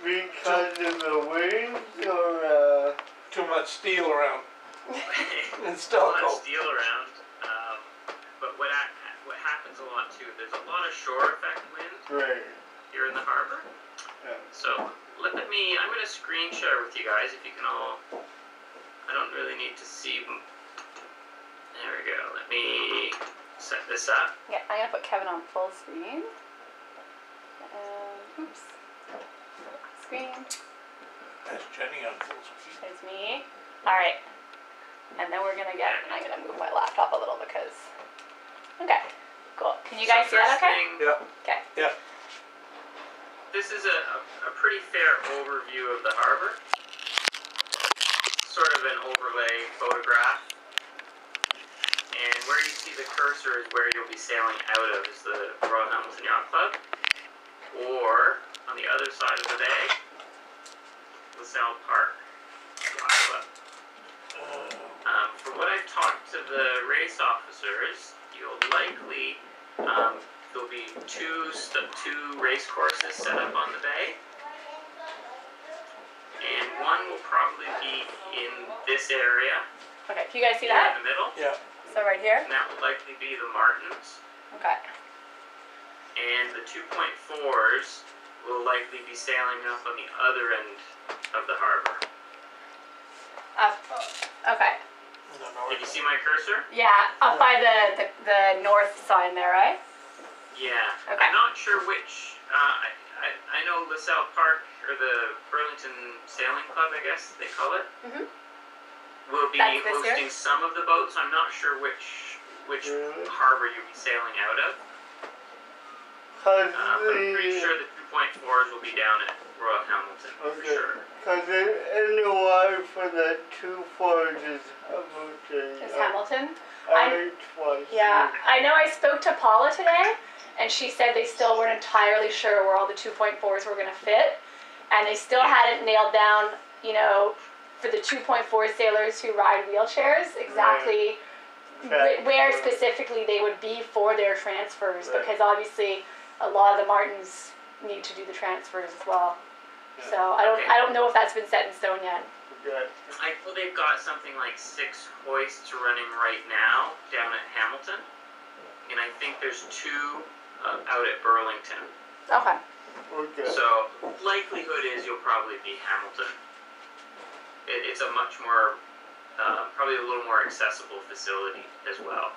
Because of the winds or too much steel around. And Too much steel around. But what happens a lot too, there's a lot of shore effect wind here in the harbor. Yeah. So I'm going to screen share with you guys if you can all, I don't really need to see them. There we go. Let me set this up. Yeah, I'm going to put Kevin on full screen. Oops. Screen. That's Jenny on full screen. There's me. Alright. And then I'm going to move my laptop a little because, okay, cool. Can you guys see that okay? Yeah. Okay. Yeah. This is a pretty fair overview of the harbor. Sort of an overlay photograph. And where you see the cursor is where you'll be sailing out of, is the Royal Hamilton Yacht Club. Or, on the other side of the bay, LaSalle Park Yacht Club. From what I've talked to the race officers, you'll likely, there'll be two race courses set up on the bay. And one will probably be in this area. Okay, can you guys see here that? in the middle. Yeah. So right here? And that will likely be the Martins. Okay. And the 2.4s will likely be sailing up on the other end of the harbor. Okay. Did you see my cursor? Yeah, up by the north sign there, right? Yeah. Okay. I'm not sure which. I know LaSalle Park, or the Burlington Sailing Club, I guess they call it, will be hosting some of the boats. I'm not sure which harbor you'll be sailing out of. But I'm pretty sure the 2.4s will be down at Royal Hamilton, for sure. Because in the water for the 2.4s is Hamilton. Is Hamilton? Yeah, I know I spoke to Paula today, and she said they still weren't entirely sure where all the 2.4s were going to fit, and they still hadn't nailed down, for the 2.4 sailors who ride wheelchairs, exactly where specifically they would be for their transfers, because obviously a lot of the Martins need to do the transfers as well. Yeah. So I don't know if that's been set in stone yet. I know they've got something like 6 hoists running right now down at Hamilton, and I think there's 2 out at Burlington. Okay. So likelihood is you'll probably be Hamilton. It's a much more, probably a little more accessible facility as well.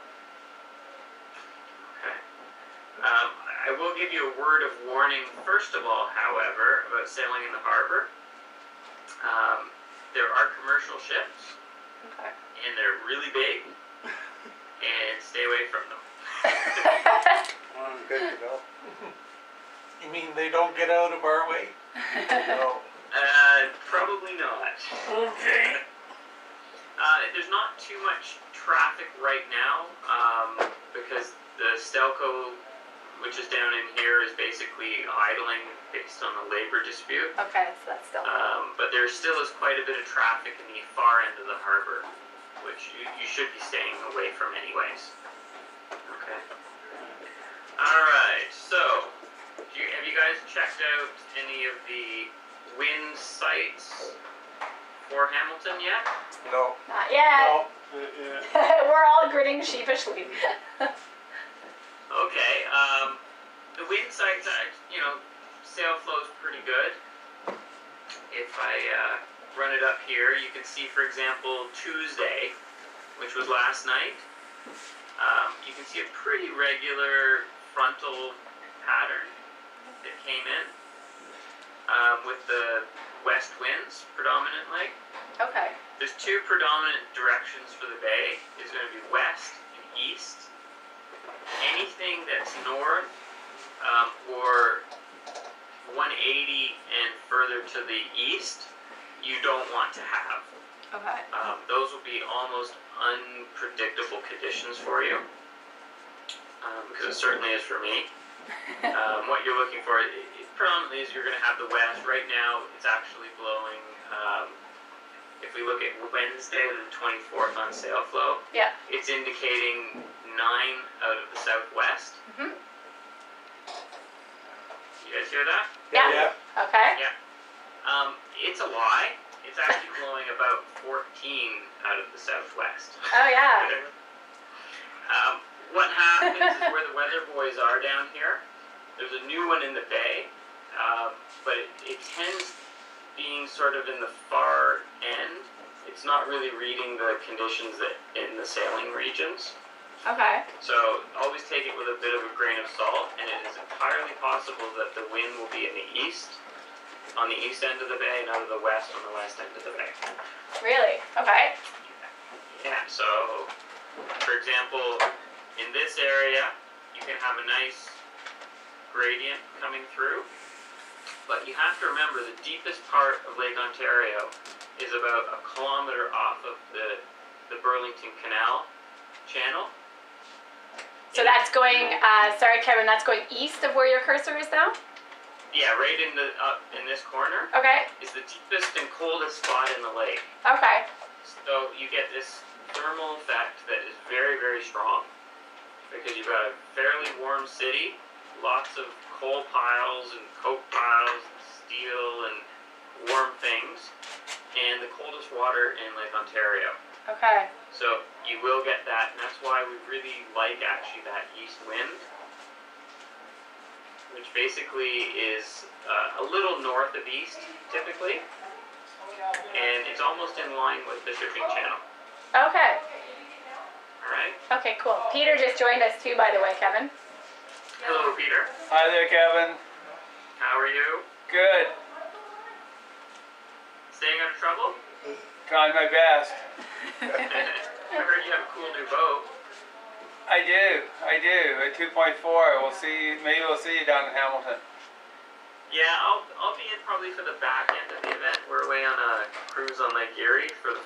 Okay. I will give you a word of warning, first of all, however, about sailing in the harbor. There are commercial ships, and they're really big, and stay away from them. Good to know. You mean they don't get out of our way? No. Probably not. Okay. There's not too much traffic right now, because the Stelco, which is down in here, is basically idling based on the labor dispute. Okay, so that's still. But there still is quite a bit of traffic in the far end of the harbor, which you should be staying away from anyways. Okay. Alright, so, have you guys checked out any of the wind sites for Hamilton yet? No. Not yet. No. We're all grinning sheepishly. Okay, the wind sites, sail flow's pretty good. If I run it up here, you can see, for example, Tuesday, which was last night, you can see a pretty regular frontal pattern that came in, with the west winds predominantly. Okay. There's 2 predominant directions for the bay. It's going to be west and east. Anything that's north, or 180 and further to the east, you don't want to have. Okay. Those will be almost unpredictable conditions for you, because it certainly is for me. What you're looking for, predominantly, is you're going to have the west. Right now, it's actually blowing. If we look at Wednesday, the 24th on sail flow, it's indicating 9 out of the southwest. You guys hear that? Yeah. Okay. Yeah. It's a lie. It's actually blowing about 14 out of the southwest. Oh yeah. What happens is where the weather boys are down here, there's a new one in the bay, but it tends being sort of in the far end. It's not really reading the conditions that in the sailing regions. Okay. So always take it with a bit of a grain of salt, and it is entirely possible that the wind will be in the east, on the east end of the bay, and out of the west on the west end of the bay. Really? Okay. Yeah, so for example, in this area, you can have a nice gradient coming through, but you have to remember the deepest part of Lake Ontario is about a kilometer off of the Burlington Canal channel. So that's going, sorry Kevin, that's going east of where your cursor is now? Yeah, right in the in this corner Okay. is the deepest and coldest spot in the lake. Okay. So you get this thermal effect that is very, very strong because you've got a fairly warm city, lots of coal piles and coke piles, and steel and warm things, and the coldest water in Lake Ontario. Okay. So you will get that, and that's why we really like actually that east wind, which basically is a little north of east typically, and it's almost in line with the shipping channel. Okay. Alright? Okay, cool. Peter just joined us too, by the way, Kevin. Hello, Peter. Hi there, Kevin. How are you? Good. Staying out of trouble? Trying my best. I heard you have a cool new boat. I do. A 2.4. We'll see. Maybe we'll see you down in Hamilton. Yeah, I'll be in probably for the back end of the event. We're away on a cruise on Lake Erie for the